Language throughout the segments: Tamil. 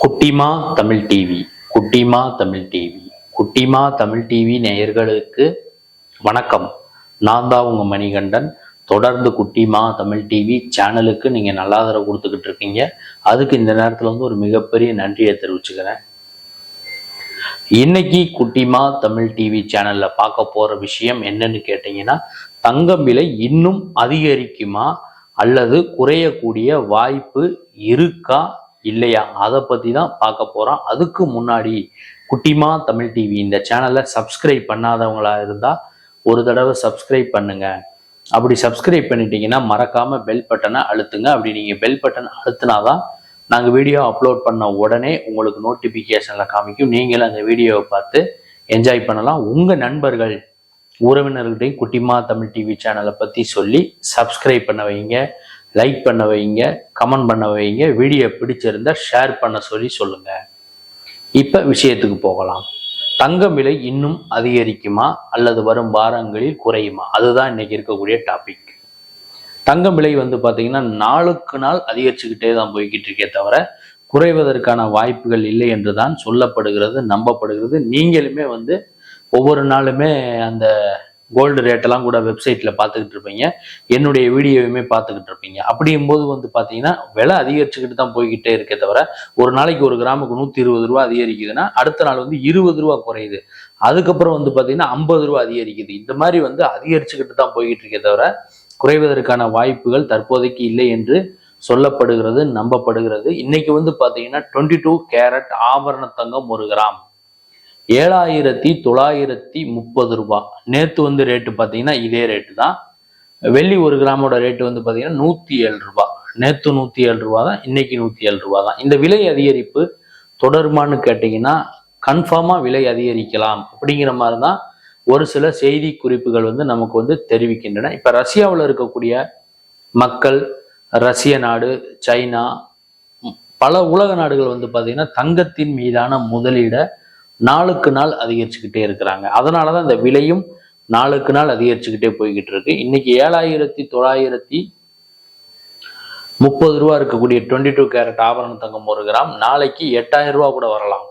குட்டிமா தமிழ் டிவி குட்டிமா தமிழ் டிவி குட்டிமா தமிழ் டிவி நேயர்களுக்கு வணக்கம். நான் தான் உங்க மணிகண்டன். தொடர்ந்து குட்டிமா தமிழ் டிவி சேனலுக்கு நீங்க நல்ல ஆதரவு கொடுத்துக்கிட்டு இருக்கீங்க. அதுக்கு இந்த நேரத்துல ஒரு மிகப்பெரிய நன்றியை தெரிவிச்சுக்கிறேன். இன்னைக்கு குட்டிமா தமிழ் டிவி சேனல்ல பார்க்க போற விஷயம் என்னன்னு கேட்டீங்கன்னா, தங்கம் விலை இன்னும் அதிகரிக்குமா அல்லது குறையக்கூடிய வாய்ப்பு இருக்கா இல்லையா, அதை பத்தி தான் பார்க்க போறோம். அதுக்கு முன்னாடி குட்டிமா தமிழ் டிவி இந்த சேனலை சப்ஸ்கிரைப் பண்ணாதவங்களா இருந்தா ஒரு தடவை சப்ஸ்கிரைப் பண்ணுங்க. அப்படி சப்ஸ்கிரைப் பண்ணிட்டீங்கன்னா மறக்காம பெல் பட்டனை அழுத்துங்க. அப்படி நீங்க பெல் பட்டன் அழுத்தினாதான் நாங்கள் வீடியோ அப்லோட் பண்ண உடனே உங்களுக்கு நோட்டிஃபிகேஷன்ல காமிக்கும். நீங்களும் அந்த வீடியோவை பார்த்து என்ஜாய் பண்ணலாம். உங்க நண்பர்கள் உறவினர்கள்டையும் குட்டிமா தமிழ் டிவி சேனலை பத்தி சொல்லி சப்ஸ்கிரைப் பண்ண வைங்க, லைக் பண்ண வைங்க, கமெண்ட் பண்ண வைங்க. வீடியோ பிடிச்சிருந்தா ஷேர் பண்ண சொல்லுங்க. இப்ப விஷயத்துக்கு போகலாம். தங்கம் விலை இன்னும் அதிகரிக்குமா அல்லது வரும் வாரங்களில் குறையுமா, அதுதான் இன்னைக்கு இருக்கக்கூடிய டாபிக். தங்கம் விலை பாத்தீங்கன்னா நாளுக்கு நாள் அதிகரிச்சுக்கிட்டே தான் போய்கிட்டு இருக்கே தவிர குறைவதற்கான வாய்ப்புகள் இல்லை என்றுதான் சொல்லப்படுகிறது, நம்பப்படுகிறது. நீங்களுமே ஒவ்வொரு நாளுமே அந்த கோல்டு ரேட்டெல்லாம் கூட வெப்சைட்ல பார்த்துக்கிட்டு இருப்பீங்க, என்னுடைய வீடியோவுமே பார்த்துக்கிட்டு இருப்பீங்க. அப்படிங்கும்போது பார்த்தீங்கன்னா விலை அதிகரிச்சுக்கிட்டு தான் போய்கிட்டே இருக்கே தவிர ஒரு நாளைக்கு ஒரு கிராமுக்கு 120 ரூபா அதிகரிக்குதுன்னா அடுத்த நாள் 20 ரூபா குறையுது, அதுக்கப்புறம் பார்த்தீங்கன்னா 50 ரூபா அதிகரிக்குது. இந்த மாதிரி அதிகரிச்சுக்கிட்டு தான் போய்கிட்டு இருக்கே தவிர குறைவதற்கான வாய்ப்புகள் தற்போதைக்கு இல்லை என்று சொல்லப்படுகிறது, நம்பப்படுகிறது. இன்னைக்கு பார்த்தீங்கன்னா 22 கேரட் ஆபரண தங்கம் 1 கிராம் 7,930 ரூபாய். நேற்று ரேட்டு பார்த்தீங்கன்னா இதே ரேட்டு தான். வெள்ளி 1 கிராமோட ரேட்டு பார்த்தீங்கன்னா 107 ரூபாய். நேற்று 107 ரூபா தான், இன்னைக்கு 107 ரூபா தான். இந்த விலை அதிகரிப்பு தொடருமான்னு கேட்டீங்கன்னா கன்ஃபார்மா விலை அதிகரிக்கலாம் அப்படிங்கிற மாதிரி தான் ஒரு சில செய்தி குறிப்புகள் நமக்கு தெரிவிக்கின்றன. இப்ப ரஷ்யாவில் இருக்கக்கூடிய மக்கள், ரஷ்ய நாடு, சைனா, பல உலக நாடுகள் பார்த்தீங்கன்னா தங்கத்தின் மீதான முதலீடை நாளுக்கு நாள் அதிகரிச்சுக்கிட்டே இருக்கிறாங்க. அதனாலதான் இந்த விலையும் நாளுக்கு நாள் அதிகரிச்சுக்கிட்டே போய்கிட்டு இருக்கு. இன்னைக்கு 7,930 ரூபா இருக்கக்கூடிய 22 கேரட் ஆபரண தங்கம் 1 கிராம் நாளைக்கு 8,000 ரூபா கூட வரலாம்,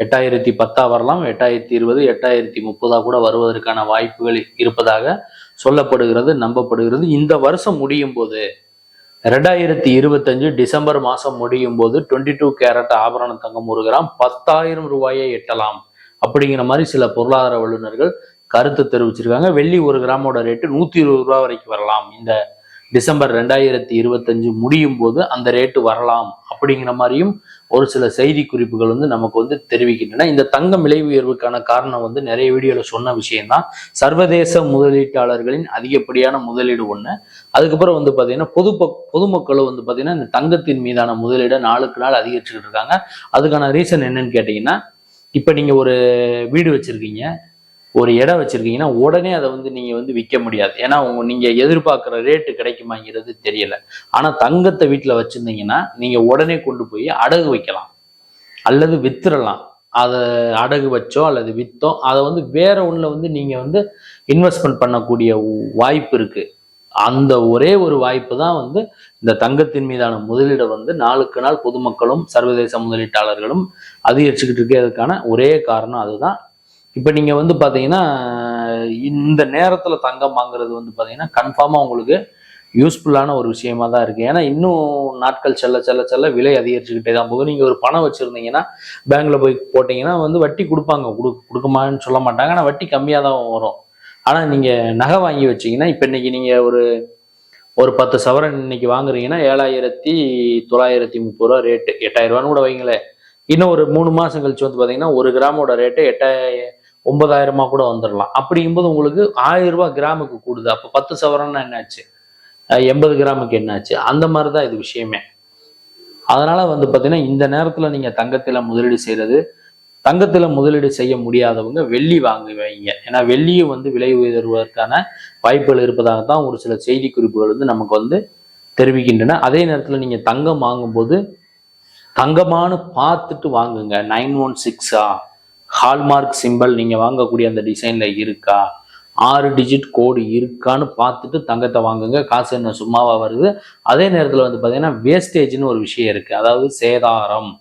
8,010 வரலாம், 8,020, 8,030 கூட வருவதற்கான வாய்ப்புகள் இருப்பதாக சொல்லப்படுகிறது, நம்பப்படுகிறது. இந்த வருஷம் முடியும் போது 2025 டிசம்பர் மாசம் முடியும் போது 22 கேரட் ஆபரண தங்கம் 1 கிராம் 10,000 ரூபாயை எட்டலாம் அப்படிங்கிற மாதிரி சில பொருளாதார வல்லுநர்கள் கருத்து தெரிவிச்சிருக்காங்க. வெள்ளி 1 கிராமோட ரேட்டு 120 ரூபா வரைக்கும் வரலாம். இந்த டிசம்பர் 2025 முடியும் போது அந்த ரேட்டு வரலாம் அப்படிங்கிற மாதிரியும் ஒரு சில செய்தி குறிப்புகள் நமக்கு தெரிவிக்கின்றன. இந்த தங்கம் விலை உயர்வுக்கான காரணம் நிறைய வீடியோல சொன்ன விஷயம்தான். சர்வதேச முதலீட்டாளர்களின் அதிகப்படியான முதலீடு ஒண்ணு, அதுக்கப்புறம் பாத்தீங்கன்னா பொதுமக்களும் பாத்தீங்கன்னா இந்த தங்கத்தின் மீதான முதலீடை நாளுக்கு நாள் அதிகரிச்சுக்கிட்டு இருக்காங்க. அதுக்கான ரீசன் என்னன்னு கேட்டீங்கன்னா, இப்ப நீங்க ஒரு வீடு வச்சிருக்கீங்க, ஒரு இடம் வச்சிருக்கீங்கன்னா உடனே அதை நீங்க விற்க முடியாது. ஏன்னா நீங்க எதிர்பார்க்குற ரேட்டு கிடைக்குமாங்கிறது தெரியல. ஆனா தங்கத்தை வீட்டுல வச்சிருந்தீங்கன்னா நீங்க உடனே கொண்டு போய் அடகு வைக்கலாம் அல்லது வித்துறலாம். அதை அடகு வச்சோ அல்லது வித்தோ அதை வேற ஒண்ணுல நீங்க இன்வெஸ்ட்மெண்ட் பண்ணக்கூடிய வாய்ப்பு இருக்கு. அந்த ஒரே ஒரு வாய்ப்பு தான் இந்த தங்கத்தின் மீதான முதலீடை நாளுக்கு நாள் பொதுமக்களும் சர்வதேச முதலீட்டாளர்களும் அதிகரிச்சுக்கிட்டு இருக்கிறதுக்கான ஒரே காரணம் அதுதான். இப்ப நீங்க பாத்தீங்கன்னா இந்த நேரத்துல தங்கம் வாங்குறது பாத்தீங்கன்னா கன்ஃபார்மா உங்களுக்கு யூஸ்ஃபுல்லான ஒரு விஷயமா தான் இருக்கு. ஏன்னா இன்னும் நாட்கள் செல்ல செல்ல செல்ல விலை அதிகரிச்சுக்கிட்டே தான் போகும். நீங்க ஒரு பணம் வச்சிருந்தீங்கன்னா பேங்க்ல போய் போட்டீங்கன்னா வட்டி கொடுப்பாங்க, கொடுக்குமான்னு சொல்ல மாட்டாங்க, ஆனா வட்டி கம்மியா தான் வரும். ஆனா நீங்க நகை வாங்கி வச்சீங்கன்னா, இப்ப இன்னைக்கு நீங்க ஒரு 10 சவரன் இன்னைக்கு வாங்குறீங்கன்னா 7,930 ரூபா ரேட்டு, 8,000 ரூபான்னு கூட வைங்களேன். இன்னும் ஒரு 3 மாசம் கழிச்சு பாத்தீங்கன்னா 1 கிராமோட ரேட்டு 9,000 கூட வந்துடலாம். அப்படிங்கும்போது உங்களுக்கு 1,000 ரூபாய் கிராமுக்கு கூடுது. அப்ப 10 சவரன்னா என்னாச்சு, 80 கிராமுக்கு என்னாச்சு, அந்த மாதிரிதான் இது விஷயமே. அதனால பாத்தீங்கன்னா இந்த நேரத்துல நீங்க தங்கத்துல முதலீடு செய்யறது, தங்கத்துல முதலீடு செய்ய முடியாதவங்க வெள்ளி வாங்குவீங்க. ஏன்னா வெள்ளியும் விலை உயர்வதற்கான வாய்ப்புகள் இருப்பதாகத்தான் ஒரு சில செய்தி குறிப்புகள் நமக்கு தெரிவிக்கின்றன. அதே நேரத்துல நீங்க தங்கம் வாங்கும்போது தங்கமானு பார்த்துட்டு வாங்குங்க. 916 ஹால்மார்க் சிம்பிள் நீங்க வாங்கக்கூடிய அந்த டிசைன்ல இருக்கா, 6 டிஜிட் கோடு இருக்கான்னு பார்த்துட்டு தங்கத்தை வாங்குங்க. காசு என்ன சும்மாவா வருது? அதே நேரத்தில் பாத்தீங்கன்னா வேஸ்டேஜ்னு ஒரு விஷயம் இருக்கு, அதாவது சேதாரம்.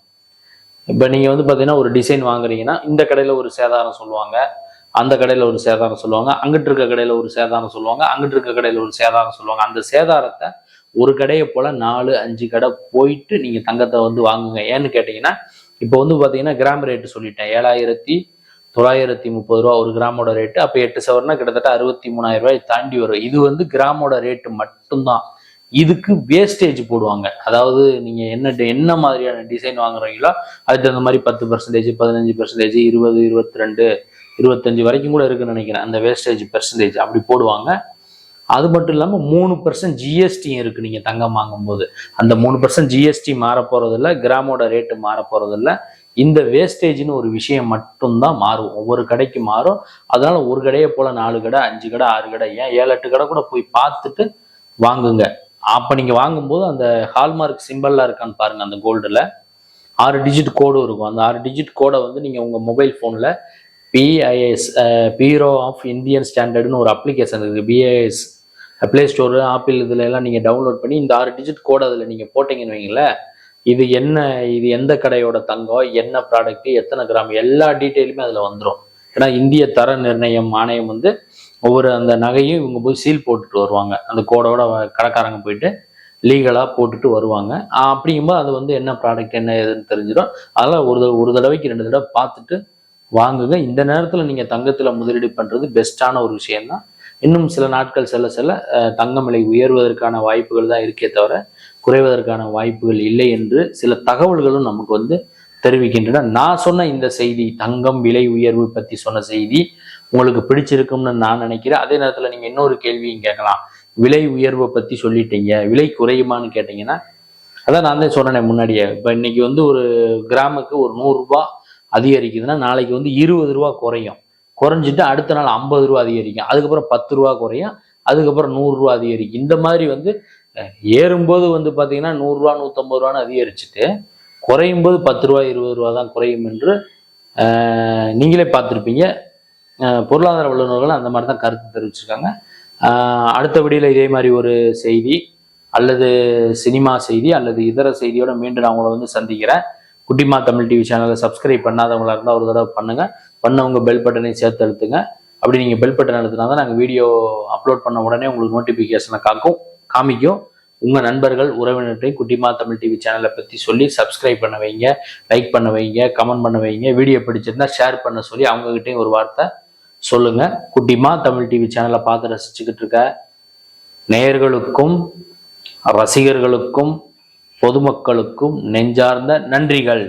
இப்போ நீங்கள் வந்து பார்த்தீங்கன்னா ஒரு டிசைன் வாங்குறீங்கன்னா இந்த கடையில் ஒரு சேதாரம் சொல்லுவாங்க, அந்த கடையில் ஒரு சேதாரம் சொல்லுவாங்க, அங்கிட்டு இருக்க கடையில் ஒரு சேதாரம் சொல்லுவாங்க, அங்கிட்டு இருக்க கடையில் ஒரு சேதாரம் சொல்லுவாங்க. அந்த சேதாரத்தை ஒரு கடையை போல் 4-5 கடை போயிட்டு நீங்கள் தங்கத்தை வந்து வாங்குங்க. ஏன்னு கேட்டிங்கன்னா இப்போ வந்து பார்த்தீங்கன்னா கிராம் ரேட்டு சொல்லிட்டேன், 7,930 ரூபா ஒரு கிராமோட ரேட்டு. அப்போ 8 சவரனா கிட்டத்தட்ட 63,000 ரூபாய் தாண்டி வரும். இது வந்து கிராமோட ரேட்டு மட்டும்தான். இதுக்கு வேஸ்டேஜ் போடுவாங்க. அதாவது நீங்க என்ன மாதிரியான டிசைன் வாங்குறீங்களோ அதுக்கு தகுந்த மாதிரி 10%, 15%, 20, 22, 25 வரைக்கும் கூட இருக்குன்னு நினைக்கிறேன். அந்த வேஸ்டேஜ் பெர்சன்டேஜ் அப்படி போடுவாங்க. அது மட்டும் இல்லாமல் 3% ஜிஎஸ்டியும் இருக்கு நீங்க தங்கம் வாங்கும்போது. அந்த 3% ஜிஎஸ்டி மாற போறதில்ல, கிராமோட ரேட்டு மாற போறதில்ல. இந்த வேஸ்டேஜ்னு ஒரு விஷயம் மட்டும்தான் மாறும், ஒவ்வொரு கடைக்கு மாறும். அதனால ஒரு கடையை போல 4 கடை, 5 கடை, 6 கடை, ஏன் 7-8 கடை கூட போய் பார்த்துட்டு வாங்குங்க. அப்ப நீங்க வாங்கும்போது அந்த ஹால்மார்க் சிம்பிள்லாம் இருக்கான்னு பாருங்க. அந்த கோல்டுல 6 டிஜிட் கோடு இருக்கும். அந்த 6 டிஜிட் கோடை வந்து நீங்க உங்க மொபைல் போன்ல பிஐஎஸ், பியூரோ ஆஃப் இந்தியன் ஸ்டாண்டர்ட்னு ஒரு அப்ளிகேஷன் இருக்கு. பிஐஎஸ் பிளே ஸ்டோர், ஆப்பிள் இதுல எல்லாம் நீங்க டவுன்லோட் பண்ணி இந்த 6 டிஜிட் கோடை அதில் நீங்க போட்டீங்கன்னு வைங்களேன், இது என்ன, இது எந்த கடையோட தங்கம், என்ன ப்ராடக்ட், எத்தனை கிராம், எல்லா டீட்டெயிலுமே அதில் வந்துடும். ஏன்னா இந்திய தர நிர்ணயம் ஆணையம் வந்து ஒவ்வொரு அந்த நகையும் இவங்க போய் சீல் போட்டுட்டு வருவாங்க. அந்த கோடோட கடைக்காரங்க போயிட்டு லீகலாக போட்டுட்டு வருவாங்க. அப்படிங்கும்போது அது வந்து என்ன ப்ராடக்ட் என்ன ஏதுன்னு தெரிஞ்சிடும். அதெல்லாம் ஒரு தடவைக்கு 2 தடவை பார்த்துட்டு வாங்குங்க. இந்த நேரத்தில் நீங்கள் தங்கத்தில் முதலீடு பண்ணுறது பெஸ்ட்டான ஒரு விஷயம்தான். இன்னும் சில நாட்கள் செல்ல செல்ல தங்கம் விலை உயர்வதற்கான வாய்ப்புகள் தான் இருக்கே தவிர குறைவதற்கான வாய்ப்புகள் இல்லை என்று சில தகவல்களும் நமக்கு வந்து தெரிவிக்கின்றன. நான் சொன்ன இந்த செய்தி, தங்கம் விலை உயர்வு பற்றி சொன்ன செய்தி உங்களுக்கு பிடிச்சிருக்கும்னு நான் நினைக்கிறேன். அதே நேரத்தில் நீங்கள் இன்னொரு கேள்வியும் கேட்கலாம், விலை உயர்வை பற்றி சொல்லிட்டீங்க, விலை குறையுமான்னு கேட்டிங்கன்னா, அதான் நான் தான் சொன்னேன் முன்னாடியே. இப்போ இன்னைக்கு வந்து ஒரு கிராமுக்கு ஒரு 100 ரூபா அதிகரிக்குதுன்னா நாளைக்கு வந்து 20 ரூபா குறையும். குறைஞ்சிட்டு அடுத்த நாள் 50 ரூபா அதிகரிக்கும், அதுக்கப்புறம் 10 ரூபா குறையும், அதுக்கப்புறம் 100 ரூபா அதிகரிக்கும். இந்த மாதிரி வந்து ஏறும்போது வந்து பார்த்தீங்கன்னா 100 ரூபா 150 ரூபான்னு அதிகரிச்சுட்டு குறையும் போது 10 ரூபா 20 ரூபா தான் குறையும் என்று நீங்களே பார்த்துருப்பீங்க. பொருளாதார வல்லுநர்கள் அந்த மாதிரி தான் கருத்து தெரிவிச்சிருக்காங்க. அடுத்த வீடியோல இதே மாதிரி ஒரு செய்தி அல்லது சினிமா செய்தி அல்லது இதர செய்தியோட மீண்டும் நான் உங்களை வந்து சந்திக்கிறேன். குட்டிமா தமிழ் டிவி சேனலை சப்ஸ்கிரைப் பண்ணாதவங்களா இருந்தால் ஒரு தடவை பண்ணுங்க. பண்ணவங்க பெல் பட்டனையும் சேர்த்து அழுத்துங்க. அப்படி நீங்கள் பெல் பட்டன் அழுத்தினா தான் நாங்கள் வீடியோ அப்லோட் பண்ண உடனே உங்களுக்கு நோட்டிஃபிகேஷனை காமிக்கும். உங்கள் நண்பர்கள் உறவினர்கிட்டையும் குட்டிமா தமிழ் டிவி சேனலை பற்றி சொல்லி சப்ஸ்கிரைப் பண்ண வைங்க, லைக் பண்ண வைங்க, கமெண்ட் பண்ண வைங்க. வீடியோ பிடிச்சிருந்தா ஷேர் பண்ண சொல்லி அவங்ககிட்டையும் ஒரு வார்த்தை சொல்லுங்க. குட்டிமா தமிழ் டிவி சேனலை பார்த்து ரசிச்சுக்கிட்டு இருக்க நேயர்களுக்கும் ரசிகர்களுக்கும் பொதுமக்களுக்கும் நெஞ்சார்ந்த நன்றிகள்.